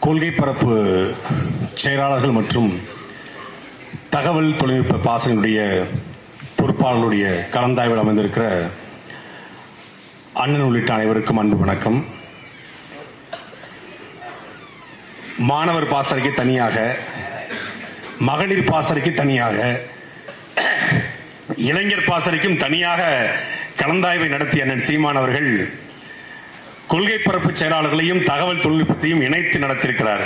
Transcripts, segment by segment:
கொள்கை பரப்பு செயலாளர்கள் மற்றும் தகவல் தொழில்நுட்ப பாசனுடைய பொறுப்பாளர்களுடைய கலந்தாய்வில் அமைந்திருக்கிற அண்ணன் உள்ளிட்ட அனைவருக்கும் அன்பு வணக்கம். மாணவர் பாசறைக்கு தனியாக, மகளிர் பாசறைக்கு தனியாக, இளைஞர் பாசறைக்கும் தனியாக கலந்தாய்வை நடத்திய அண்ணன் சீமான் அவர்கள் கொள்கை பரப்பு செயலாளர்களையும் தகவல் தொழில்நுட்பத்தையும் இணைத்து நடத்தியிருக்கிறார்.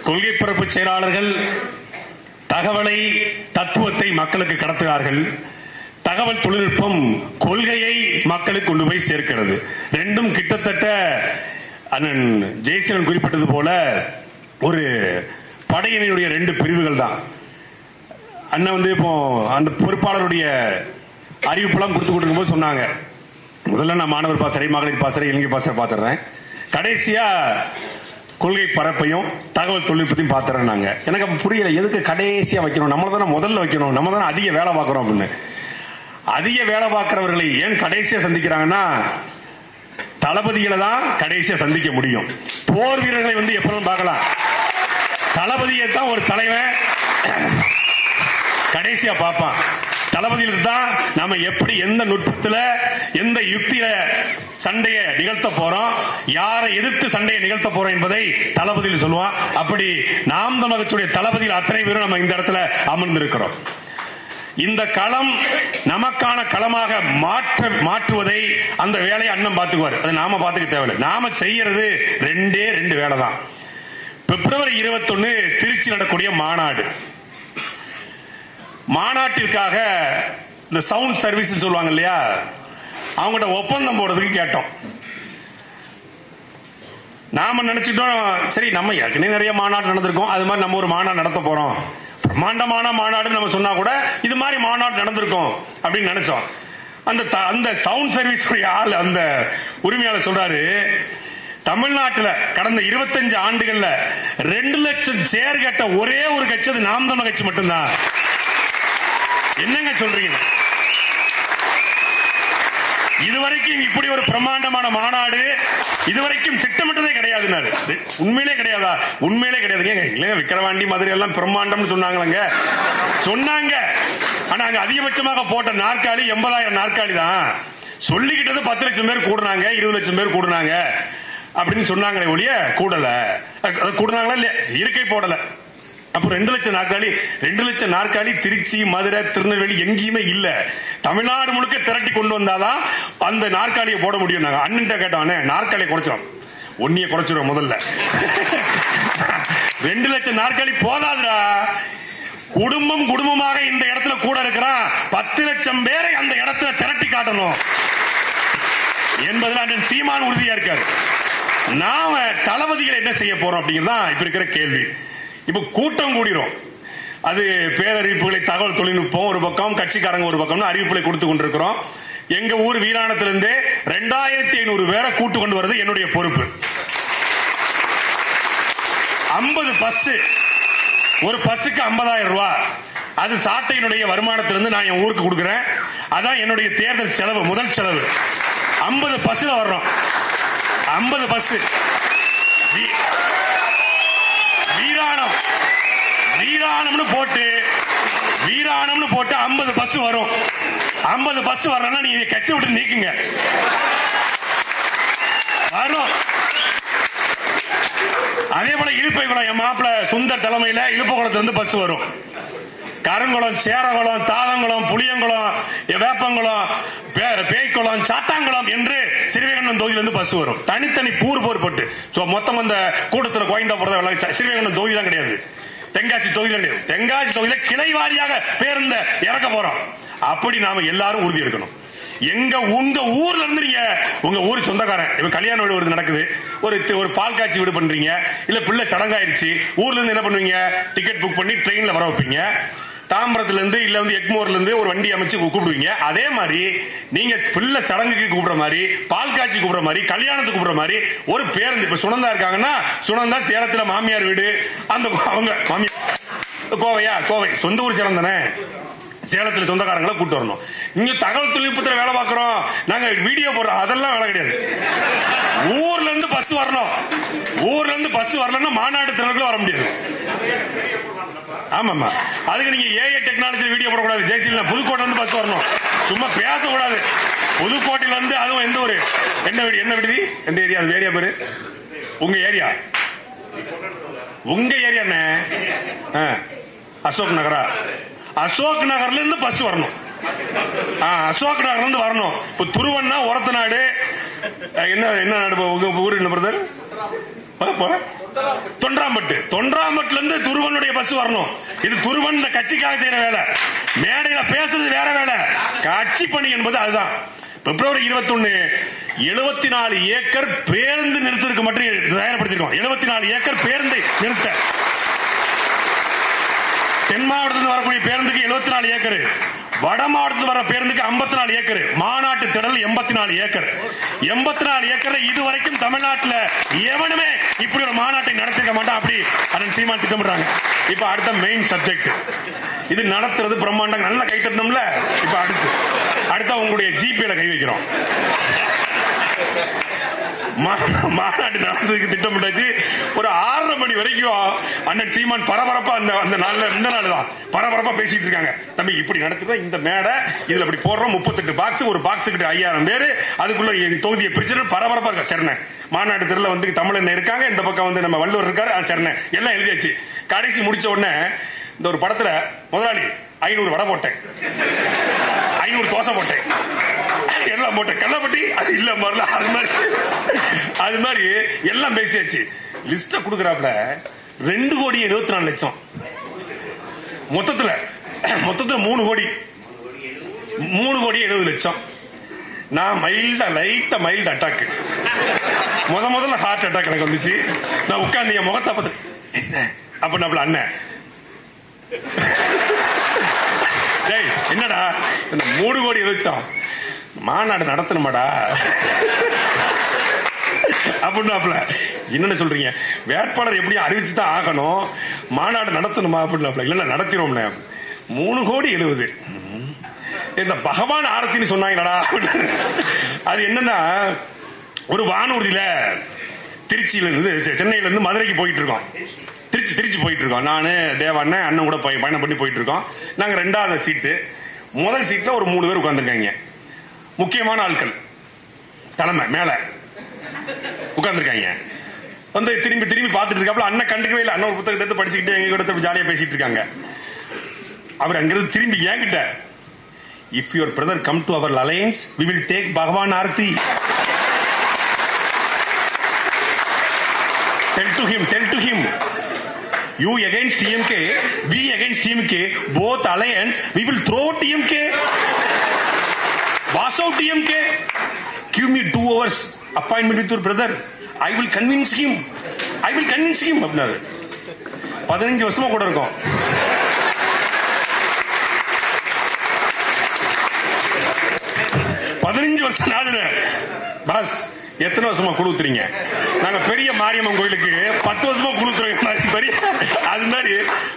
கொள்கை பரப்பு செயலாளர்கள் தகவலை, தத்துவத்தை மக்களுக்கு கடத்துகிறார்கள். தகவல் தொழில்நுட்பம் கொள்கையை மக்களுக்கு கொண்டு போய் சேர்க்கிறது. ரெண்டும் கிட்டத்தட்ட அண்ணன் ஜெயசீலன் குறிப்பிட்டது போல ஒரு படையினுடைய ரெண்டு பிரிவுகள் தான். அண்ணன் இப்போ அந்த பொறுப்பாளருடைய அறிவிப்பெல்லாம் கொடுத்துக்கிட்டு போது சொன்னாங்க, முதல்ல நான் மாணவர் பாசறை, மகளிர் பாசறை, இளைஞர் பாசறை பார்த்துறேன், கடைசியா கொள்கை பரப்பையும் தகவல் தொழில்நுட்பத்தையும் பார்த்துறேன்னாங்க. எனக்கு அப்ப புரியல, எதுக்கு கடைசியா வைக்கணும், நம்மள தானே முதல்ல வைக்கணும், நம்ம தானே அதிக வேலை பார்க்கிறோம் அப்படின்னு. அதிக வேலை பார்க்கிறவர்களை ஏன் கடைசியா சந்திக்கிறாங்கன்னா, தளபதிகளை தான் கடைசியா சந்திக்க முடியும். போர் வீரர்களை எப்பவும் பார்க்கலாம், தளபதியை தான் ஒரு தலைவன் கடைசியா பார்ப்பான். தளபதியில் தான் நாம எப்படி, எந்த நுட்பத்தில், எந்த யுக்தியில சண்டையை நிகழ்த்த போறோம், யாரை எதிர்த்து சண்டையை நிகழ்த்த போறோம் என்பதை தளபதியில் சொல்லுவான். அப்படி நாம் தமிழகத்துடைய தளபதியில் அத்தனை பேரும் நம்ம இந்த இடத்துல அமர்ந்திருக்கிறோம். இந்த களம் நமக்கான களமாக மாற்றுவதை, அந்த வேலையை அண்ணன் பார்த்துக்குவார். அது நாம பார்த்துக்க தேவையில்லை. நாம செய்யறது ரெண்டு வேலை தான். பிப்ரவரி 21 திருச்சி நடக்கூடிய மாநாடு, மாநாட்டிற்காக இந்த சவுண்ட் சர்வீஸ் சொல்லுவாங்க இல்லையா, அவங்ககிட்ட ஒப்பந்தம் போடுறதுக்கு கேட்டோம். நாம நினைச்சிட்டோம், சரி நம்ம ஏற்கனவே நிறைய மாநாடு நடந்திருக்கோம், அது மாதிரி நம்ம ஒரு மாநாடு நடத்த போறோம், பிரம்மாண்டமான மாநாடு நம்ம சொன்னா கூட இது மாதிரி மாநாடு நடந்திருக்கும் அப்படின்னு நினைச்சோம். அந்த சவுண்ட் சர்வீஸ் ஆள், அந்த உரிமையாளர் சொல்றாரு, தமிழ்நாட்டில் கடந்த 25 ஆண்டுகள்ல 2 லட்சம் சேர் கட்ட ஒரே ஒரு கட்சி அது நாம் தமிழர் கட்சி மட்டும்தான். என்னங்க சொல்றீங்க? இதுவரைக்கும் இப்படி ஒரு பிரம்மாண்டமான மாநாடு இதுவரைக்கும் திட்டமிட்டதே கிடையாது. உண்மையிலே கிடையாதா? உண்மையிலே கிடையாதுங்க. இல்லைங்க, விக்கிரவாண்டி, மதுரை எல்லாம் பிரம்மாண்டம் சொன்னாங்க. ஆனா அங்க அதிகபட்சமாக போட்ட நாற்காலி 80,000 நாற்காலி தான். சொல்லிக்கிட்டது 10 லட்சம் பேர் கூடுனாங்க, 20 லட்சம் பேர் கூடுனாங்க அப்படின்னு சொன்னாங்களே ஒழிய கூடுனாங்களா இல்லையா, இருக்கை போடல. அப்போ 2 லட்சம் நாற்காலி திருச்சி, மதுரை, திருநெல்வேலி எங்கேயுமே இல்ல. தமிழ்நாடு முழுக்க திரட்டி கொண்டு வந்தாதான் அந்த நாற்காலியை போட முடியும். நாங்க அண்ணன் கேட்டோம், நாற்காலியை குறைச்சிடும், ஒன்னிய குறைச்சிடும் முதல்ல. 2 லட்சம் நாற்காலி போதாதுடா. குடும்பமாக இந்த இடத்துல கூட இருக்கிறான், 10 லட்சம் பேரை அந்த இடத்துல திரட்டி காட்டணும் என்பதுல அண்ணன் சீமான் உறுதியா இருக்காரு. நாம தளபதிகளை என்ன செய்ய போறோம் அப்படிங்கிறதா இப்ப இருக்கிற கேள்வி. இப்ப கூட்டம் கூடிரும், அது பேரறிவிப்புகளை, தகவல் தொழில்நுட்பம் ஒரு பக்கம், கட்சிக்காரங்க ஒரு பக்கம் அறிவிப்புகளை கொடுத்து கொண்டிருக்கிறோம். எங்க ஊர் வீராணத்திலிருந்து 2500 பேரை கூட்டு கொண்டு வருது என்னுடைய பொறுப்பு. 50 பஸ், ஒரு பஸ்ஸுக்கு 50,000 ரூபாய். அது சாட்டையினுடைய வருமானத்திலிருந்து நான் என் ஊருக்கு கொடுக்கிறேன். அதான் என்னுடைய தேர்தல் செலவு, முதல் செலவு. 50 பஸ்ல வர்றோம், 50 பஸ் வீராணம்னு போட்டு 50 பஸ் வரும். 50 பஸ் வரலன்னா நீங்க கட்சி விட்டு நீக்குங்க. வரும். அதே போல இழுப்பைக்குளம், என் மாப்பிள்ள சுந்தர் தலைமையில இழுப்புக்குளத்துல இருந்து பஸ் வரும். கருங்குளம், சேரகுளம், தாதங்குளம், புளியங்குளம், வேப்பங்குளம், பேய்க்குளம், சாத்தாங்குளம் என்று சிறுவைகுண்டம் தொகுதியிலிருந்து பஸ் வரும். தனித்தனி போர் போட்டு மொத்தம் அந்த கூட்டத்தில் கோயந்தா போறத சிறுவைகுண்டம் தொகுதி தான் கிடையாது, தென்காசி தொகுதியில கிளை வாரியாக பேருந்த இறக்க போறோம். அப்படி நாம எல்லாரும் உறுதி எடுக்கணும். உங்க ஊர்ல இருந்து நீங்க, உங்க ஊர் சொந்தக்காரன், இப்ப கல்யாண வீடு நடக்குது, ஒரு பால் காட்சி வீடு பண்றீங்க, இல்ல பிள்ளை சடங்காயிருச்சு, ஊர்ல இருந்து என்ன பண்ணுவீங்க, டிக்கெட் புக் பண்ணி ட்ரெயின்ல வர வைப்பீங்க. தாம்பரத்துல இருந்து இல்ல எக்மோர்ல இருந்து ஒரு வண்டி அமைச்சு கூப்பிடுவீங்க. அதே மாதிரி நீங்க பிள்ளை சடங்குக்கு கூப்பிடுற மாதிரி, பால் காட்சி கூப்பிடுற மாதிரி, கல்யாணத்துக்கு கூப்பிடுற மாதிரி ஒரு பேருந்து. இப்ப சுனந்தா இருக்காங்கன்னா, சுனந்தா சேலத்துல மாமியார் வீடு, அந்த அவங்க மாமியார் கோவை சொந்த ஊர் சேலம் தானே, சேலத்தில் சொந்தக்காரங்களை கூட்டு வரணும். இங்க தகவல் தொழில்நுட்பத்தில் வேலை பார்க்கிறோம், நாங்க வீடியோ போடுறோம், அதெல்லாம் வேலை கிடையாது. ஊர்ல இருந்து பஸ் வரணும். ஊர்ல இருந்து பஸ் வரலன்னா மாநாடு திறனுக்குள்ள வர முடியாது. ஆமாமா, அதுக்கு நீங்க ஏஐ டெக்னாலஜி வீடியோ போடக்கூடாது. ஜெயசீல புதுக்கோட்டை இருந்து பஸ் வரணும், சும்மா பேசக்கூடாது. புதுக்கோட்டையில இருந்து அதுவும் எந்த ஒரு என்ன விடுதி, எந்த ஏரியா, அது ஏரியா பேரு, உங்க ஏரியா, உங்க ஏரியா என்ன, அசோக் நகரா, அசோக் நகர்ல இருந்து பஸ் வரணும். அசோக் நகர்ல இருந்து வரணும். இப்ப துருவன்னா ஒரத்த நாடு, என்ன நாடு, உங்க ஊர் என்ன பிரதர், தொன்றாம்பட்டு. தொன்றாம்பட்டுல இருந்து துருவனுடைய பஸ் வரணும். இது துருவன் இந்த கட்சிக்காக செய்யற வேலை. மேடையில பேசுறது வேற வேலை, கட்சி பணி என்பது அதுதான். பிப்ரவரி 21 74 ஏக்கர் பேருந்து நிறுத்தத்துக்கு மட்டும் தயார்படுத்திருக்கோம். 74 ஏக்கர் பேருந்து நிறுத்த. தென் மாவட்டத்தில் வரக்கூடிய பேருந்துக்கு 74 ஏக்கர், வட மாவட்டத்தில் வர பேருந்துக்கு 54 ஏக்கர், மாநாட்டு திடல் 84 ஏக்கர். 84 ஏக்கர் இதுவரைக்கும் தமிழ்நாட்டில் எவனுமே இப்படி ஒரு மாநாட்டை நடத்திருக்க மாட்டான். அப்படி அண்ணன் சீமான் திட்டமிடுறாங்க. இப்ப அடுத்த மெயின் சப்ஜெக்ட், இது நடத்துறது பிரம்மாண்டம், நல்ல கை தட்டணும்ல. இப்ப அடுத்த உங்களுடைய ஜிபேல கை வைக்கிறோம். மாநாட்டு நடந்ததுக்கு திட்டமிட்டாச்சு. ஒரு 6:30 மணி வரைக்கும் அண்ணன் சீமான் பரபரப்பா அந்த நாள்ல, இந்த நாள் தான் பரபரப்பா பேசிட்டு இருக்காங்க. தம்பி இப்படி நடத்துறோம், இந்த மேடை இதுல இப்படி போடுறோம், 38 பாக்ஸ், ஒரு பாக்ஸுக்கு 5000 பேரு, அதுக்குள்ள தொகுதியை பிரிச்சு பரபரப்பா இருக்க. சரண மாநாட்டு தெருல வந்து தமிழன் இருக்காங்க, இந்த பக்கம் வந்து நம்ம வள்ளுவர் இருக்காரு, சரண எல்லாம் எழுதியாச்சு. கடைசி முடிச்ச உடனே இந்த ஒரு படத்துல முதலாளி 500 வடை போட்டேன், 500 தோசை போட்டேன், எல்லாம் போட்டேன், கள்ளப்பட்டி அது இல்ல மாதிரில, அது மாதிரி எல்லாம் பேசியாச்சு. லிஸ்ட குடுக்கறாப்ல 2,74,00,000 மொத்தத்துல 3 கோடி 3,70,00,000. நான் லைட்டா மைல்டு அட்டாக், முதல்ல ஹார்ட் அட்டாக் எனக்கு வந்துச்சு. நான் உட்கார்ந்து என் முகத்தை பார்த்து அப்படின்னாப்ல, அண்ணன் என்னடா 3,70,00,000 மாநாடு நடத்தணுமாடா அப்படின்னாப்ல. என்னன்னு சொல்றீங்க, வேட்பாளர் எப்படியும் அறிவிச்சுதான் ஆகணும், மாநாடு நடத்தணுமா அப்படின்னாப்ல. இல்ல நடத்திரோம், 3,70,00,000 இந்த பகவான் ஆரத்தின்னு சொன்னாங்கடா. அது என்னன்னா, ஒரு வானூர்தியில திருச்சியில இருந்து சென்னையில இருந்து மதுரைக்கு போயிட்டு இருக்கோம். திருச்சி போயிட்டு இருக்கோம். நானு தேவாண்ணன் அண்ணன் கூட பயணம் பண்ணி போயிட்டு இருக்கோம். நாங்க 2வது சீட்டு, முதல் சீட்ல ஒரு 3 பேர் உட்கார்ந்துருக்காங்க. முக்கியமான ஆட்கள், தலைமை மேல உட்கார்ந்துருக்காங்க. வந்து திரும்பி பார்த்துட்டு இருக்காப்ல. அண்ணன் கண்டுக்கவே இல்லை. அண்ணன் ஒரு புத்தகத்தை எடுத்து படிச்சுக்கிட்டு எங்க கூட ஜாலியா பேசிட்டு இருக்காங்க. அவர் அங்கிருந்து திரும்பி என்கிட்ட, if your brother come to our alliance, we will take Bhagavan Aarti. Tell to him, you against TMK, we against TMK, both alliance, we will throw TMK. Wash out TMK. Give me 2 hours appointment with your brother. I will convince him. அப்படின்னாரு. 15 வருஷமா கூட இருக்கும். Pass எத்தனை வருஷமா குழுத்துறீங்க? நாங்க பெரிய மாரியம்மன் கோயிலுக்கு 10 வருஷமா குழுத்துறோம். பெரிய அது மாதிரி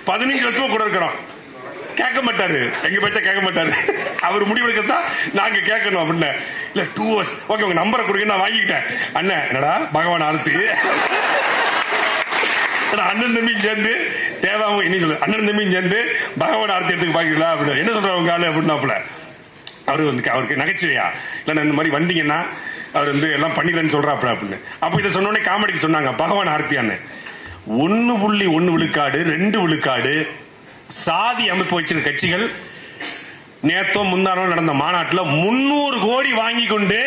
15 வருஷமா கூட இருக்கிறோம். கேட்க மாட்டாரு, எங்க பேச்ச கேட்க மாட்டாரு. அவர் முடிவெடுக்கிறதா நாங்க கேட்கணும் அப்படின்னு. இல்ல 2 hours ஓகே, உங்க நம்பரை கொடுங்க, நான் வாங்கிக்கிட்டேன். அண்ணன் என்னடா பகவான் ஆரத்தி, அண்ணன் தம்பியும் சேர்ந்து தேவாவும் என்ன சொல்லு, அண்ணன் தம்பியும் சேர்ந்து பகவான் ஆரத்தி எடுத்துக்கு பாக்கிறீங்களா அப்படின்னு. என்ன சொல்றாங்க உங்க ஆளு அப்படின்னாப்புல. அவருக்கு நகைச்சுவையா இல்ல, இந்த மாதிரி வந்தீங்கன்னா அவர் வந்து எல்லாம் பண்ணிக்கிறேன்னு சொல்றாப்புல அப்படின்னு. அப்ப இதை சொன்னோடனே காமெடிக்கு சொன்னாங்க பகவான் ஆர்த்தியான்னு. 1.1 விழுக்காடு 2 விழுக்காடு சாதி அமைப்பு வச்சிருக்க கட்சிகள் நேத்தோ முந்தானோ நடந்த மாநாட்டில் 300 கோடி வாங்கி கொண்டு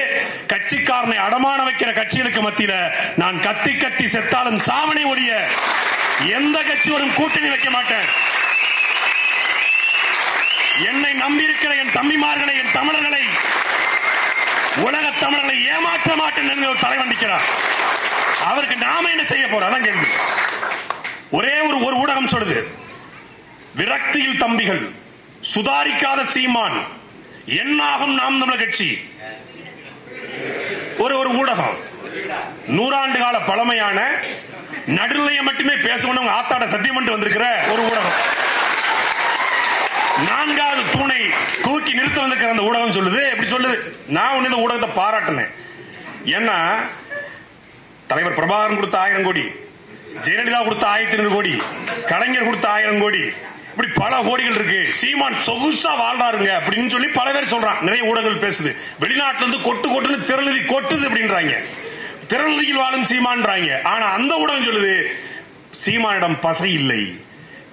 கட்சிக்காரனை அடமான வைக்கிற கட்சிகளுக்கு மத்தியில நான் கத்தி செத்தாலும் சாவனை ஒழிய எந்த கட்சியோடும் கூட்டணி வைக்க மாட்டேன். என்னை நம்பியிருக்கிற என் தம்பிமார்களை, என் தமிழர்களை, உலக தமிழர்களை ஏமாற்ற மாட்டேன் என்று ஒரு தலைவன் நிற்கிறார். அவருக்கு நாம என்ன செய்ய போறோம்? அதான் கேள்வி. ஒரே ஒரு ஊடகம் சொல்லுது, விரக்தியில் தம்பிகள், சுதாரிக்காத சீமான், என்னாகும் நாம் தமிழர் கட்சி. ஒரு ஊடகம் 100 ஆண்டு கால பழமையான நடுநிலையை மட்டுமே பேசணும் ஆத்தாட சத்தியம் பண்ணிட்டு வந்திருக்கிற ஒரு ஊடகம். 4வது தூணை தூக்கி நிறுத்த வந்திருக்கிற அந்த ஊடகம் சொல்லுது. எப்படி சொல்லுது? நான் ஒண்ணு இந்த ஊடகத்தை பாராட்டினேன். ஏன்னா தலைவர் பிரபாகரன் கொடுத்த 1000 கோடி, ஜெயலலிதா கொடுத்த 1200 கோடி, கலைஞர் கொடுத்த 1000 கோடி, இப்படி பல கோடிகள் இருக்கு. சீமான் சொகுசா வாழ்றாருங்க அப்படின்னு சொல்லி பல பேர் சொல்றான். நிறைய ஊடகங்கள் பேசுது. வெளிநாட்டுல இருந்து கொட்டுன்னு திரளுதி கொட்டுது அப்படின்றாங்க. திரளுதியில் வாழும் சீமான்றாங்க. ஆனா அந்த ஊடகம் சொல்லுது சீமானிடம் பசை இல்லை,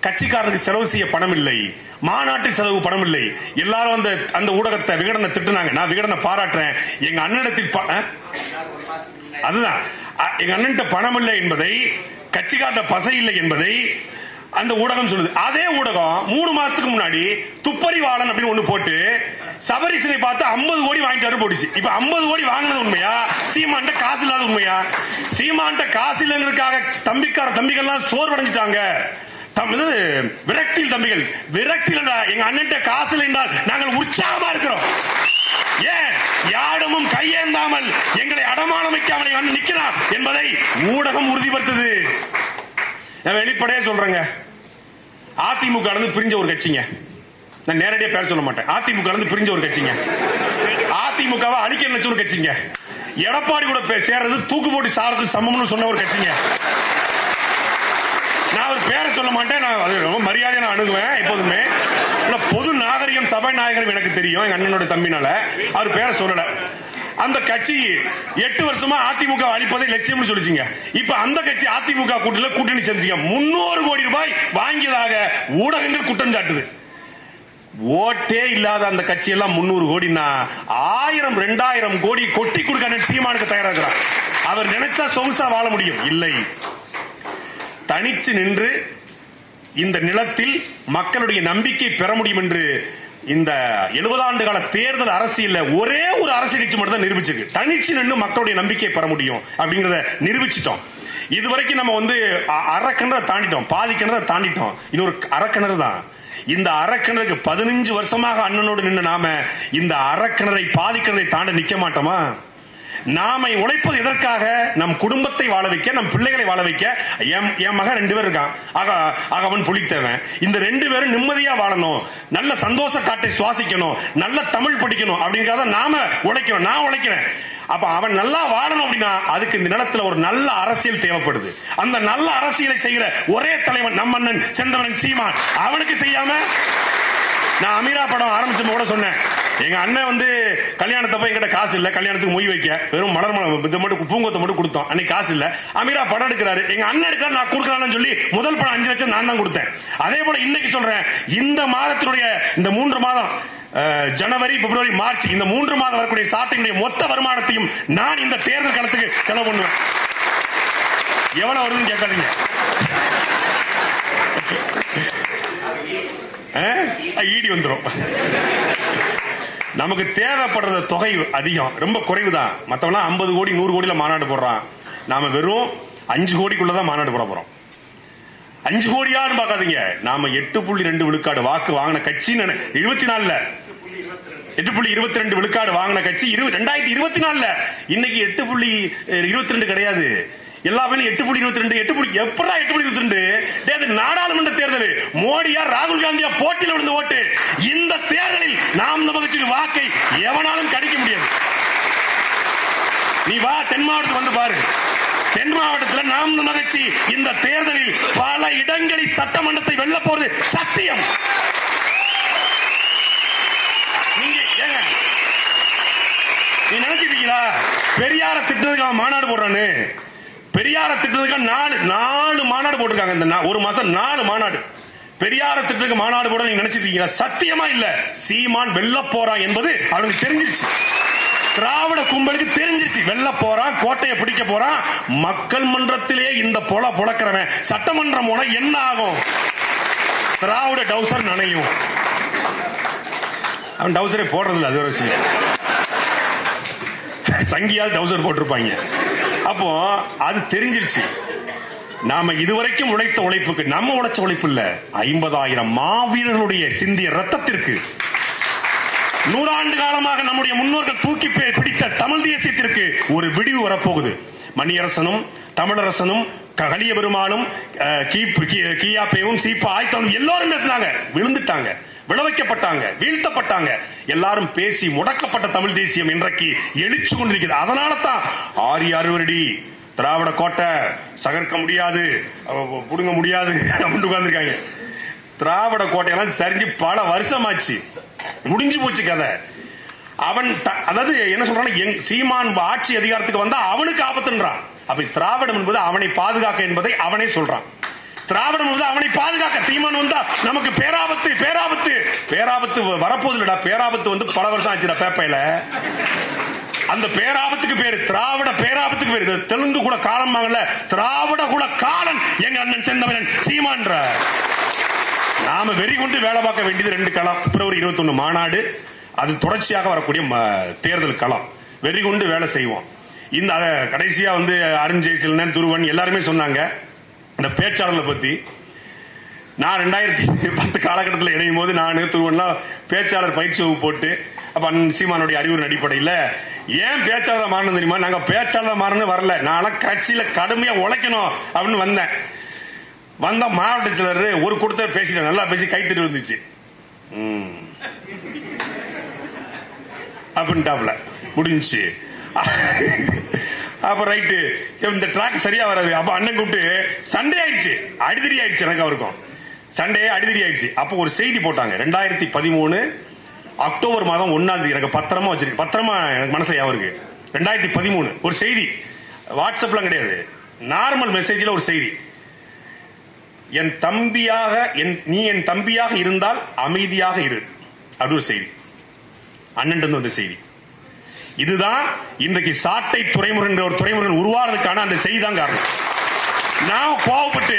கட்சிக்காரருக்கு செலவு செய்ய பணம் இல்லை, மாநாட்டு செலவு பணம் இல்லை. எல்லாரும் அந்த ஊடகத்தை விகடனை திட்டுனாங்க. நான் விகடனை பாராட்டுறேன். எங்க அண்ணனிடத்தில் அதுதான் எங்க அண்ணன்ட்ட பணம் இல்லை என்பதை, கட்சிக்காரட்ட பசை இல்லை என்பதை அந்த ஊடகம் சொல்லுது. அதே ஊடகம் 3 மாசத்துக்கு முன்னாடி துப்பறிவாளன் அப்படின்னு ஒண்ணு போட்டு சபரிசனை பார்த்து 50 கோடி வாங்கிட்டாரு போட்டுச்சு. இப்ப 50 கோடி வாங்கினது உண்மையா? சீமான்ட்ட காசு இல்லாத உண்மையா? சீமான்ட்ட காசு இல்லைங்கிறதுக்காக தம்பிகள்லாம் சோர்வடைஞ்சிட்டாங்க. விரக்தியில் தம்பிகள் விரக்தியில் எங்க அண்ணன் காசு இல்லை என்றால் நாங்கள் உற்சாகமா இருக்கிறோம். ஏன் யாரிடமும் கையேந்தாமல் எங்களை அடமானம் வைக்காமல் வந்து நிற்கிறான் என்பதை ஊடகம் உறுதிப்படுத்துது. நான் வெளிப்படையா சொல்றேங்க, அதிமுக பிரிஞ்ச ஒரு கட்சிங்க. நான் நேரடியா பேர் சொல்ல மாட்டேன். அதிமுக பிரிஞ்ச ஒரு கட்சிங்க. அதிமுகவை அழிக்க நினைச்ச ஒரு கட்சிங்க. எடப்பாடி கூட சேர்றது தூக்கு போட்டு சாரத்துக்கு சமம்னு சொன்ன ஒரு கட்சிங்க. நான் ஒரு பேரை சொல்ல மாட்டேன். நான் அது ரொம்ப மரியாதையை நான் அணுகுவேன் எப்போதுமே. பொது நாகரிகம் சபை நாயகரும் எனக்கு தெரியும். எங்க அண்ணனோட தம்பினால அவர் பேரை சொல்லல. அந்த கட்சி 8 வருஷமா அதிமுக அழிப்பதை லட்சியம் சொல்லிச்சுங்க. இப்ப அந்த கட்சி அதிமுக கூட்டணி செஞ்சுங்க 300 கோடி ரூபாய் வாங்கியதாக ஊடகங்கள் குற்றம் சாட்டுது. ஓட்டே இல்லாத அந்த கட்சி எல்லாம் 300 கோடினா 1000 2000 கோடி கொட்டி கொடுக்க சீமானுக்கு தயாராகிறார். அவர் நினைச்சா சொகுசா வாழ முடியும். இல்லை, தனிச்சு நின்று இந்த நிலத்தில் மக்களுடைய நம்பிக்கை பெற முடியும் என்று இந்த 70 ஆண்டு கால தேர்தல் அரசியல்ல ஒரே ஒரு அரசியல் கட்சி மட்டும் தான் நிரூபிச்சிருக்கு. தனிச்சு நின்று மக்களுடைய நம்பிக்கை பெற முடியும் அப்படிங்கறத நிரூபிச்சிட்டோம். இதுவரைக்கும் நம்ம அரைக்கிணற தாண்டிட்டோம், பாதி கிணற தாண்டிட்டோம். இன்னொரு அரைக்கிணறு தான். இந்த அரைக்கிணறுக்கு 15 வருஷமாக அண்ணனோடு நின்று நாம இந்த அரைக்கிணறை பாதி கிணறை தாண்ட நிக்க மாட்டோமா? நாம உழைப்பது எதற்காக? நம் குடும்பத்தை வாழ வைக்க, நம் பிள்ளைகளை வாழ வைக்க. என் மகன் 2 பேர் இருக்கான். அவன் புலித்தேவன். இந்த 2 பேரும் நிம்மதியா வாழணும், நல்ல சந்தோஷ காட்டை சுவாசிக்கணும், நல்ல தமிழ் படிக்கணும் அப்படிங்கறத நாம உழைக்கணும். நான் உழைக்கிறேன். அப்ப அவன் நல்லா வாழணும் அப்படின்னா அதுக்கு இந்த நிலத்துல ஒரு நல்ல அரசியல் தேவைப்படுது. அந்த நல்ல அரசியலை செய்கிற ஒரே தலைவன் நம் அண்ணன் செந்தவன் சீமான். அவனுக்கு செய்யாம நான் அமீரா படம் ஆரம்பிச்ச கூட சொன்னேன். எங்க அண்ணன் கல்யாணத்தப்ப எங்கிட்ட காசு இல்ல, கல்யாணத்துக்கு மொய் வைக்க வெறும் மலர் மட்டும் பூங்கொத்தை மட்டும் கொடுத்தோம். அன்னைக்கு காசு இல்ல. அமீரா படம் எடுக்கிறாரு, எங்க அண்ணன் எடுக்கிறாரு, நான் கொடுக்கலாம்னு சொல்லி முதல் படம் 5 லட்சம் நான் தான் கொடுத்தேன். அதே போல இன்னைக்கு சொல்றேன், இந்த மாதத்தினுடைய இந்த 3 மாதம் ஜனவரி பிப்ரவரி மார்ச் இந்த 3 மாதம் வரக்கூடிய சாட்டினுடைய மொத்த வருமானத்தையும் நான் இந்த தேர்தல் களத்துக்கு செலவு பண்ணுவேன். எவ்வளவு வருதுன்னு கேட்காதீங்க. ஈடி வந்துரும். நமக்கு தேவைப்படுற தொகை அதிகம், ரொம்ப குறைவுதான். மத்தவனா 50 கோடி 100 கோடியில மாநாடு போடுறான். நாம வெறும் 5 கோடிக்குள்ளதான் மாநாடு போட போறோம். 5 கோடியான்னு பாக்காதீங்க. நாம 8.2 விழுக்காடு வாக்கு வாங்கின கட்சி 24ல 8.22 விழுக்காடு வாங்கின கட்சி 2024ல இன்னைக்கு 8.22 கிடையாது. எல்லா பேரும் 8.22 எப்படா 8.22? நாடாளுமன்ற தேர்தல் மோடியா ராகுல் காந்தியா போட்டியில் விழுந்த ஓட்டு. இந்த தேர்தலில் நாம் நமக்கு வாக்கை எவனாலும் கடிக்க முடியாது. நீ வா தென் மாவட்டத்துக்கு பாரு. தென் மாவட்டத்தில் நாம் மகிழ்ச்சி இந்த தேர்தலில் பல இடங்களில் சட்டமன்றத்தை வெல்ல போறது சத்தியம். நீ நினைச்சிட்டீங்களா பெரியார திட்டத்துக்கு மாநாடு போடுறான்னு? பெரியார திட்டத்துக்கு 4 மாநாடு போட்டிருக்காங்க. இந்த ஒரு மாசம் 4 மாநாடு. பெரியார திட்டத்துக்கு மாநாடு போட நீங்க நினைச்சிட்டீங்களா? சத்தியமா இல்ல. சீமான் வெல்ல போறான் என்பது அவனுக்கு தெரிஞ்சிருச்சு. திராவிட கும்பலுக்கு தெரிஞ்சிருச்சு. வெல்ல போறான், கோட்டையை பிடிக்க போறான். மக்கள் மன்றத்திலே இந்த பொழக்கிறவன் சட்டமன்றம் போன என்ன ஆகும்? திராவிட டவுசர் நனையும். அவன் டவுசரை போடுறதில்ல, அது ஒரு விஷயம். சங்கியால் டவுசர் போட்டிருப்பாங்க. அப்போ அது தெரிஞ்சிருச்சு. நாம இதுவரைக்கும் உழைத்த உழைப்புக்கு, நம்ம உழைச்ச உழைப்பு இல்ல, 50,000 மாவீரர்களுடைய சிந்திய ரத்தத்திற்கு, 100 ஆண்டு காலமாக நம்முடைய முன்னோர்கள் தூக்கி பிடித்த தமிழ் தேசியத்திற்கு ஒரு விடிவு வரப்போகுது. மணியரசனும் தமிழரசனும் கலிய பெருமாளும் கியாப்பேவும் சீப்பா ஆய்த்தவனும் எல்லாரும் பேசினாங்க, விழுந்துட்டாங்க. விளைவிக்கப்பட்டாங்க, வீழ்த்தப்பட்டாங்க. எல்லாரும் பேசி முடக்கப்பட்ட தமிழ் தேசியம் இன்றைக்கு எழுச்சி கொண்டிருக்கிறது. அதனால தான் 6 திராவிட கோட்டை தகர்க்க முடியாது, புடுங்க முடியாது அப்படின்னு உட்கார்ந்துருக்காங்க. திராவிட கோட்டையெல்லாம் சரிஞ்சு பல வருஷமாச்சு, முடிஞ்சு போச்சு கதை. அவன் அதாவது என்ன சொல்றான், சீமான் ஆட்சி அதிகாரத்துக்கு வந்தா அவனுக்கு ஆபத்துன்றான். அப்ப திராவிடம் என்பது அவனை பாதுகாக்க என்பதை அவனே சொல்றான். திராவிடம் என்பது அவனை பாதுகாக்க, சீமான் வந்தா நமக்கு பேராபத்து பேராபத்து பேராபத்து வரப்போகுதுடா. பேராபத்து வந்து பல வருஷம் ஆச்சுடா பேப்பையில. அந்த பேராபத்துக்கு பேரு திராவிட பேராபத்துக்கு பேரு. தெலுங்கு கூட காலம் வாங்கல, திராவிட குல காலன் எங்க அண்ணன் செந்தமிழன் சீமான்ற. நாம வெறி கொண்டு வேலை பார்க்க வேண்டியது 2 களம். பிப்ரவரி 21 மாநாடு, அது தொடர்ச்சியாக வரக்கூடிய தேர்தல் களம். வெறி கொண்டு வேலை செய்வோம். இந்த கடைசியா வந்து அருண் ஜெயசீலன், துருவன் எல்லாருமே சொன்னாங்க இந்த பேச்சாளர்களை பத்தி. நான் 2010 காலகட்டத்தில் இணையும் போது நான் துருவன்லாம் பேச்சாளர் பயிற்சி வகுப்பு போட்டு, அப்ப சீமானுடைய அறிவுரின் அடிப்படையில் ஏன் பேச்சாளர் மாறணும் தெரியுமா? நாங்க பேச்சாளர் மாறணும் வரல, நான் கட்சியில கடுமையா உழைக்கணும் அப்படின்னு வந்தேன். வந்தா மாவட்ட செயலர் ஒரு கூட்டத்தை பேசிட்டேன், நல்லா பேசி கைத்தறி வந்துச்சு அப்படின்ட்டாப்ல, முடிஞ்சு. அப்ப ரைட்டு, இந்த ட்ராக் சரியா வராது. அப்ப அண்ணன் கூப்பிட்டு சண்டே ஆயிடுச்சு, அடிதறி ஆயிடுச்சு, எனக்கு அவருக்கும் சண்டே அடிதறி ஆயிடுச்சு. அப்போ ஒரு செய்தி போட்டாங்க, 2013 அக்டோபர் மாதம் 1ஆம் தேதி. எனக்கு பத்திரமா வச்சிருக்கு, பத்திரமா எனக்கு மனசுல அவருக்கு 2013 ஒரு செய்தி, வாட்ஸ்அப்லாம் கிடையாது, நார்மல் மெசேஜ்ல ஒரு செய்தி. என் தம்பியாக நீ என் தம்பியாக இருந்தால் அமைதியாக இரு அப்படி ஒரு செய்தி, அண்ணன் வந்த செய்தி. இதுதான் இன்றைக்கு சாட்டை துறைமுருகன் என்ற ஒரு துறைமுருகன் உருவானதுக்கான அந்த செய்தி தான் காரணம். நான் கோவப்பட்டு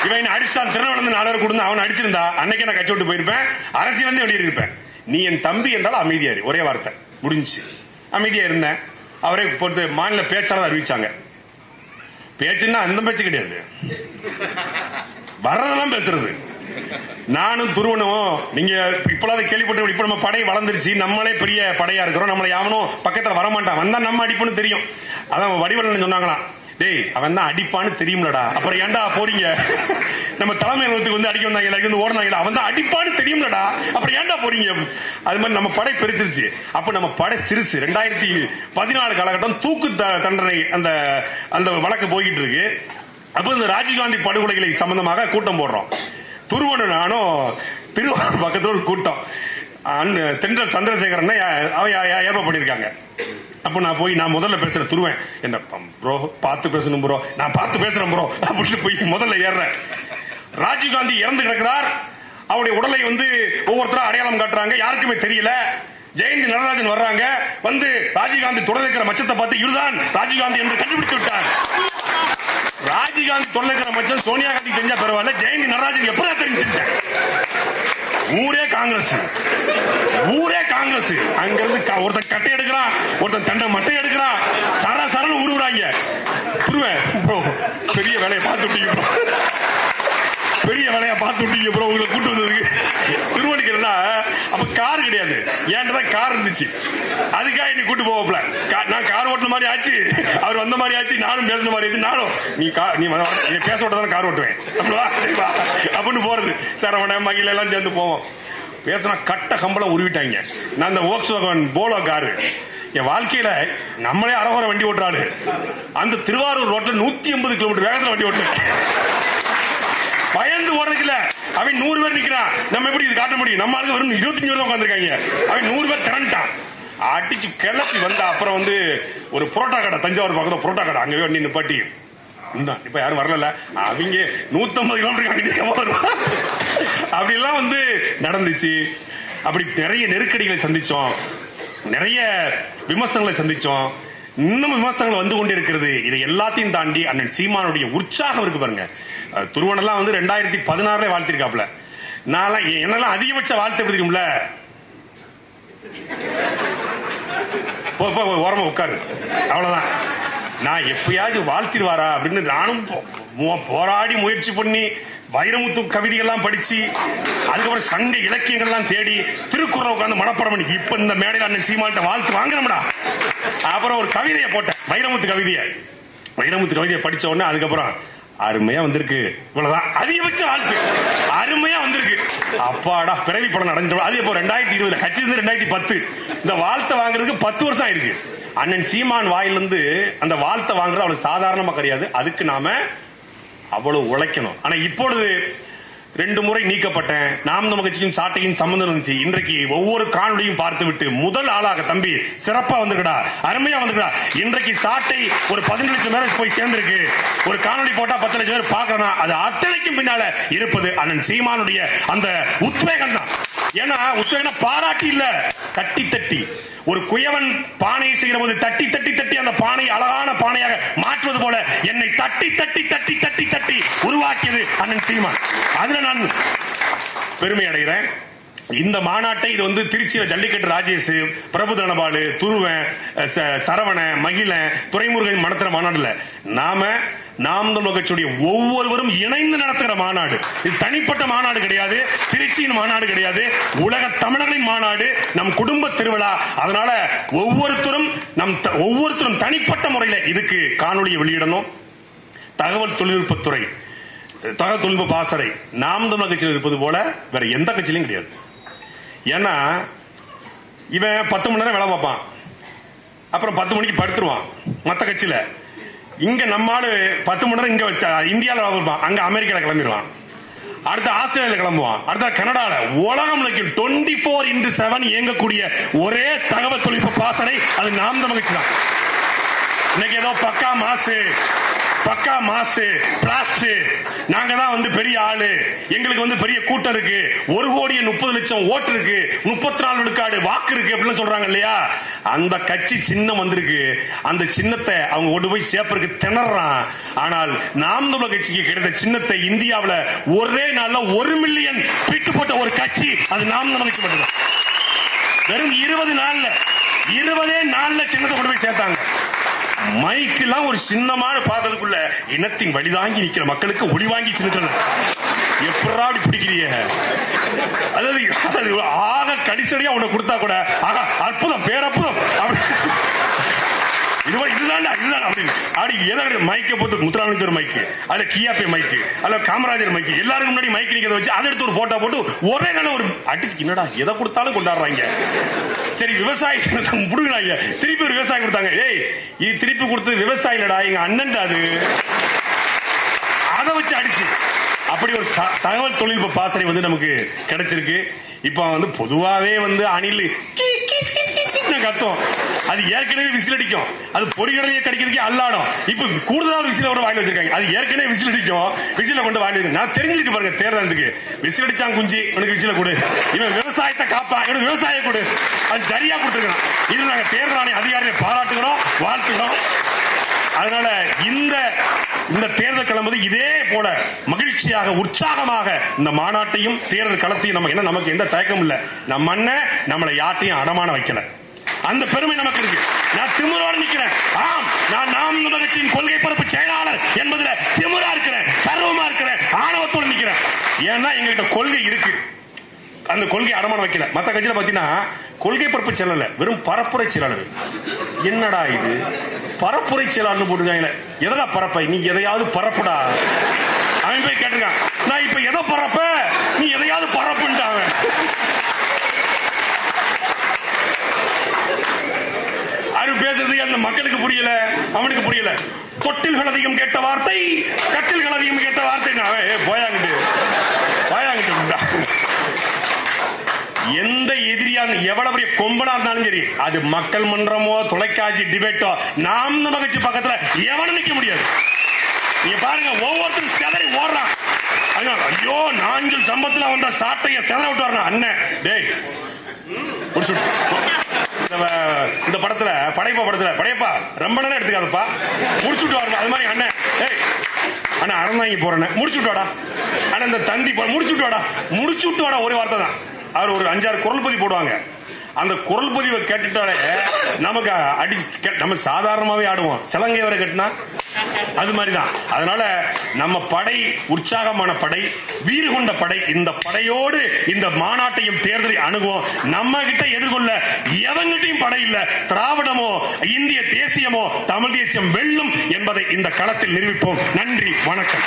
இவன் அடிச்சான், திருநெல்வேலி 4 பேர் கொடுத்து அவன் அடிச்சிருந்தா அன்னைக்கு நான் கட்சி விட்டு போயிருப்பேன், அரசியல் வந்து வெளியிருப்பேன். நீ என் தம்பி என்றால் அமைதியா இரு, ஒரே வார்த்தை, முடிஞ்சு. அமைதியா இருந்தேன். அவரே போட்டு மாநில பேச்சாளர் அறிவிச்சாங்க. பேச்சுன்னா அந்த பேச்சு கிடையாது, வர்றதெல்லாம் பேசுறது. நானும் துருவனும் நீங்க இப்பளாவது கேள்விப்பட்டு, இப்ப நம்ம படை வளர்ந்துருச்சு, நம்மளே பெரிய படையா இருக்கிறோம், நம்மளை யாவனும் பக்கத்துல வரமாட்டான், வந்தா நம்ம அடிப்புன்னு தெரியும். அதான் வடிவலன் சொன்னாங்களாம், டேய் அவன் தான் அடிப்பான்னு தெரியும்லடா, அப்புறம் ஏன்டா போறீங்க? நம்ம தலைமை வந்து அடிக்க வந்தாங்க, ஓடுனாங்க, அவன் தான் அடிப்பான்னு தெரியும்லடா, அப்புறம் ஏன்டா போறீங்க? அது மாதிரி நம்ம படை பெருத்துருச்சு. அப்ப நம்ம படை சிறுசு. 2014 காலகட்டம் தூக்கு தண்டனை அந்த அந்த வழக்கு போய்கிட்டு இருக்கு. அப்ப இந்த ராஜீவ்காந்தி படுகொலைகளை சம்பந்தமாக கூட்டம் போடுறோம். துருவனு நானும் திருவாரூர் பக்கத்துல ஒரு கூட்டம், தென்றல் சந்திரசேகரன் ஏற்பாடு பண்ணிருக்காங்க. அப்ப நான் போய் நான் முதல்ல பேசுறேன். துருவன் என்ன ப்ரோ பார்த்து பேசணும் ப்ரோ, நான் பார்த்து பேசுறேன் ப்ரோ அப்படின்னு போய் முதல்ல ஏறுறேன். ராஜீவ்காந்தி இறந்து கிடக்கிறார். அவருடைய உடலை வந்து ஒவ்வொருத்தரும் அடையாளம் காட்டுறாங்க, யாருக்குமே தெரியல. ஜெயந்தி நடராஜன் வர்றாங்க, வந்து ராஜீவ்காந்தி தொடர் இருக்கிற மச்சத்தை பார்த்து இதுதான் ராஜீவ்காந்தி என்று கண்டுபிடித்து விட்டார். ராஜீவ்காந்தி தொடர் இருக்கிற மச்சம் சோனியா காந்தி தெரிஞ்சா பரவாயில்ல, ஜெயந்தி நடராஜன் எப்படா தெரிஞ்சுட்டேன்? ஊரே காங்கிரஸ், ஊரே காங்கிரஸ். அங்கிருந்து ஒருத்தன் கட்டை எடுக்கிறான், ஒருத்தன் தண்டை மட்டை எடுக்கிறான், சரசரன்னு உருவுறாங்க. துருவேன் ப்ரோ, பெரிய வேலையை பார்த்து விட்டீங்க ப்ரோ, பெரிய வேலையா பார்த்து விட்டீங்க ப்ரோ, உங்களை கூட்டு வந்ததுக்கு. திருவணிக்கிறா அப்ப கார் கிடையாது, ஏன்டதான் கார் இருந்துச்சு, அதுக்காக நீ கூட்டு போவப்பல. நான் கார் ஓட்டுன மாதிரி ஆச்சு, அவர் வந்த மாதிரி ஆச்சு, நானும் பேசுன மாதிரி ஆச்சு. நானும் நீ பேச விட்டதான கார் ஓட்டுவேன் அப்படின்னு போறது. சரவண மகிழ எல்லாம் சேர்ந்து போவோம். பேசினா கட்ட கம்பளம் உருவிட்டாங்க. நான் அந்த வோக்ஸ்வாகன் போலோ காரு என் வாழ்க்கையில நம்மளே அரவர வண்டி ஓட்டுறாரு. அந்த திருவாரூர் ரோட்ல 180 கிலோமீட்டர் வேகத்துல வண்டி ஓட்டுறேன். பயந்து ஓடுறதுக்கு இல்ல, அவன் 100 பேர் நிக்கிறான், நம்ம எப்படி இது காட்ட முடியும்? நம்ம ஆளுக்கு வெறும் 25 பேர் தான் உட்காந்துருக்காங்க, அவன் 100 பேர் திரண்டான். அடிச்சு கிளப்பி வந்த அப்புறம் வந்து ஒரு புரோட்டா கடை, தஞ்சாவூர் பக்கத்துல புரோட்டா கடை, அங்கவே வண்டி நிப்பாட்டி இப்ப யாரும் வரல, அவங்க 150 கிலோமீட்டர் அப்படி எல்லாம் வந்து நடந்துச்சு. அப்படி நிறைய நெருக்கடிகளை சந்திச்சோம், நிறைய விமர்சனங்களை சந்திச்சோம், இன்னும் விமர்சனங்கள் வந்து கொண்டு இருக்கிறது. இதை எல்லாத்தையும் தாண்டி அண்ணன் சீமானுடைய உற்சாகம் இருக்கு பாருங்க. துருவனெல்லாம் வந்து 2016 வாழ்த்திருக்காப்ல. நான் என்னெல்லாம் அதிகபட்ச வாழ்த்து தெரியும்ல, ஓரமா உட்காரு அவ்வளவுதான். நான் எப்பயாச்சும் வாழ்த்திருவாரா அப்படின்னு நானும் போராடி முயற்சி பண்ணி வைரமுத்து கவிதைகள்லாம் படிச்சு, அதுக்கப்புறம் சங்க இலக்கியங்கள்லாம் தேடி திருக்குறள் உட்கார்ந்து மனப்பாடம் பண்ணி, இப்ப இந்த மேடையில் அண்ணன் சீமான்ட்ட வாழ்த்து வாங்குறோம்டா. அப்புறம் ஒரு கவிதையை போட்டேன், வைரமுத்து கவிதையை படிச்ச உடனே அதுக்கப்புறம் அருமையா வந்திருக்கு, இவ்வளவுதான் அதிகபட்ச வாழ்த்து. அருமையா வந்திருக்கு, அப்பாடா பிறவி படம் நடந்துட்டு. அது இப்போ 2020 கட்சி இருந்து 2010. இந்த வாழ்த்தை வாங்குறதுக்கு 10 வருஷம் ஆயிருக்கு. அண்ணன் சீமான் வாயிலிருந்து அந்த வாழ்த்தை வாங்குறது அவ்வளவு சாதாரணமா கிடையாது. அதுக்கு நாம அவ்வளவு உழைக்கணும். ஆனா இப்பொழுது 2 முறை நீக்கப்பட்டேன். நாம் நம்ம கட்சிக்கும் சாட்டையும் சம்பந்தம் இருந்துச்சு. இன்றைக்கு ஒவ்வொரு காணொலியும் பார்த்து விட்டு முதல் ஆளாக தம்பி சிறப்பா வந்துருக்கடா, அருமையா வந்துருக்கடா. இன்றைக்கு சாட்டை ஒரு 15 லட்சம் பேர் போய் சேர்ந்திருக்கு. ஒரு காணொலி போட்டா 10 லட்சம் பேர் பாக்குறா. அது அத்தனைக்கும் பின்னால இருப்பது அண்ணன் சீமானுடைய அந்த உத்வேகம் தான். ஏன்னா உத்வேகம் பாராட்டி இல்ல, தட்டி தட்டி. ஒரு குயவன் பானையை செய்கிற போது தட்டி தட்டி தட்டி அந்த பானை அழகான பானையாக மாற்றுவது போல என்னை தட்டி தட்டி தட்டி தட்டி தட்டி உருவாக்கியது அண்ணன் சீமான். அதுல நான் பெருமை அடைகிறேன். இந்த மாநாட்டை இது வந்து திருச்சியில ஜல்லிக்கட்டு ராஜேஷ், பிரபு தனபாலு, துருவன், சரவண, மகிழன், துரைமுருகன் நடத்துற மாநாடு இல்ல. நாம் தமிழர் கட்சியுடைய ஒவ்வொருவரும் இணைந்து நடத்துகிற மாநாடு. இது தனிப்பட்ட மாநாடு கிடையாது, திருச்சியின் மாநாடு கிடையாது, உலக தமிழர்களின் மாநாடு, நம் குடும்ப திருவிழா. அதனால ஒவ்வொருத்தரும் தனிப்பட்ட முறையில் இதுக்கு காணொலியை வெளியிடணும். தகவல் தொழில்நுட்பத்துறை, தகவல் தொழில்நுட்ப பாசறை நாம் தமிழர் கட்சியில் இருப்பது போல வேற எந்த கட்சியிலும் கிடையாது. ஏன்னா இவன் 10 மணி நேரம் வேலை பார்ப்பான், அப்புறம் 10 மணிக்கு படுத்துருவான். மற்ற கட்சியில இங்க நம்மால 10 மணி நேரம் இங்க இந்தியாவில் இருப்பான், அங்க அமெரிக்கால கிளம்பிடுவான், அடுத்த ஆஸ்திரேலியால கிளம்புவான், அடுத்த கனடால. உலகம் 24x7 இயங்கக்கூடிய ஒரே தகவல் தொழில்நுட்ப பாசறை அது நாம் தமிழர் கட்சி தான். இன்னைக்கு ஏதோ பக்கா மாசு பிளாஸ்ட், நாங்க தான் வந்து பெரிய ஆளு, எங்களுக்கு வந்து பெரிய கூட்டம் இருக்கு, 1,30,00,000 ஓட்டு இருக்கு, 34 விழுக்காடு வாக்கு இருக்கு அப்படின்னு சொல்றாங்க இல்லையா. அந்த கட்சி சின்னம் வந்திருக்கு, அந்த சின்னத்தை அவங்க கொண்டு போய் சேர்ப்பதற்கு திணறான். ஆனால் நாம் தமிழர் கட்சிக்கு கிடைத்த சின்னத்தை இந்தியாவில் ஒரே நாள்ல 1 மில்லியன் பிட்டு போட்ட ஒரு கட்சி அது நாம் தமிழர் கட்சி மட்டும்தான். வெறும் 20 நாள்ல சின்னத்தை கொண்டு போய் சேர்த்தாங்க. மைக்கெல்லாம் ஒரு சின்னமான பாக்கிறதுக்குள்ள இனத்தின் வழிதாங்கி நிக்கிற மக்களுக்கு ஒளி வாங்கி சின்ன எப்படா அப்படி பிடிக்கிறீங்க? அதாவது ஆக கடிசடியா உனக்கு கொடுத்தா கூட ஆகா அற்புதம் பேரற்புதம் இதுதான் அப்படி எதை மைக்கை போட்டு முத்துராமலிங்கர் மைக்கு, அதுல கியாபே மைக்கு, அதுல காமராஜர் மைக்கு, எல்லாருக்கும் முன்னாடி மைக் நிக்கிறத வச்சு அதை எடுத்து ஒரு போட்டோ போட்டு ஒரே நாள் ஒரு அடிச்சு என்னடா எதை கொடுத்தாலும் கொண்டாடுறாங்க. சரி விவசாயி புடுங்கினாங்க, திருப்பி ஒரு விவசாயி கொடுத்தாங்க. ஏய் இது திருப்பி கொடுத்தது விவசாயி இல்லடா எங்க அண்ணன், அது அதை வச்சு அடிச்சு. அப்படி ஒரு தகவல் தொழில்நுட்ப பாசறை வந்து நமக்கு கிடைச்சிருக்கு. இப்ப வந்து பொதுவாவே வந்து அணில் கத்தும், அது ஏற்கனவே விசில் அடிக்கும், அது பொறிகடலையே கடிக்கிறதுக்கே அல்லாடும். இப்ப கூடுதலாக விசில ஒரு வாங்கி வச்சிருக்காங்க, அது ஏற்கனவே விசில் அடிக்கும், விசில கொண்டு வாங்கி. நான் தெரிஞ்சிருக்கு பாருங்க தேர்தலுக்கு விசில் அடிச்சான் குஞ்சி உனக்கு விசில கொடு, இவன் விவசாயத்தை காப்பா இவனுக்கு விவசாய கொடு, அது சரியா கொடுத்துருக்கான். இது நாங்க தேர்தல் ஆணைய அதிகாரிகளை பாராட்டுகிறோம், வாழ்த்துகிறோம். அதனால இந்த தேர்தல் கிளம்புது இதே போல மகிழ்ச்சியாக உற்சாகமாக இந்த மாநாட்டையும் தேர்தல் களத்தையும் நமக்கு எந்த தயக்கம் இல்ல. நம்ம அண்ணன் நம்மளை யார்ட்டையும் அடமான வைக்கல, அந்த பெருமை நமக்கு இருக்கு. நான் திமிரோடு நிக்கிறேன். ஆம், நான் நாம் தமிழர் கட்சியின் கொள்கை பரப்பு செயலாளர் என்பதுல திமிரா இருக்கிறேன், கர்வமா இருக்கிறேன், ஆணவத்தோடு நிக்கிறேன். ஏன்னா எங்ககிட்ட கொள்கை இருக்கு, அந்த கொள்கை அடமான வைக்கல. மற்ற கட்சியில பாத்தீங்கன்னா கொள்கை பரப்பு செயலாளர் வெறும் பரப்புரை செயலாளர். என்னடா இது பரப்புரை செயலாளர் போட்டுருக்காங்களே, எதனா பரப்ப நீ எதையாவது பரப்புடா. அவன் போய் கேட்டிருக்கான், நான் இப்ப எதை பரப்ப நீ எதையாவது பரப்புட்டாங்க. அது பேசுறது அந்த மக்களுக்கு புரியல, அவனுக்கு புரியல. தொட்டில்கள் அதிகம் கேட்ட வார்த்தை, கட்டில்கள் அதிகம் கேட்ட வார்த்தை. போயாங்கிட்டு எந்த எதிரியா எவ்வளவு பெரிய கொம்பனா இருந்தாலும் சரி, அது மக்கள் மன்றமோ தொலைக்காட்சி டிபேட்டோ நாம் தமிழர் கட்சி பக்கத்துல எவனும் நிக்க முடியாது. நீங்க பாருங்க ஒவ்வொருத்தரும் செதறி ஓடுறான். ஐயோ நாஞ்சில் சம்பத்துல வந்த சாட்டைய செதற விட்டு வரணும். அண்ணன் டேய் இந்த படத்துல படையப்பா ரொம்ப நேரம் எடுத்துக்காதப்பா, முடிச்சுட்டு வரணும். அது மாதிரி அண்ணன் டேய் அண்ணா அறந்தாங்க போறேன்னு முடிச்சுட்டு வாடா, ஆனா இந்த தந்தி முடிச்சுட்டு வாடா, ஒரே வார்த்தை தான். அவர் ஒரு 5-6 குரல் பதிவு போடுவாங்க. அந்த குரல் பதிவை கேட்டுட்டாலே நமக்கு நம்ம சாதாரணமாவே ஆடுவோம். சிலங்கை வரை கட்டினா அது மாதிரிதான். அதனால நம்ம படை உற்சாகமான படை, வீறு கொண்ட படை. இந்த படையோடு இந்த மாநாட்டையும் தேர்தலை அணுகுவோம். நம்ம கிட்ட எதிர்கொள்ள எவங்கிட்டையும் படை இல்ல. திராவிடமோ இந்திய தேசியமோ தமிழ் தேசியம் வெல்லும் என்பதை இந்த களத்தில் நிரூபிப்போம். நன்றி, வணக்கம்.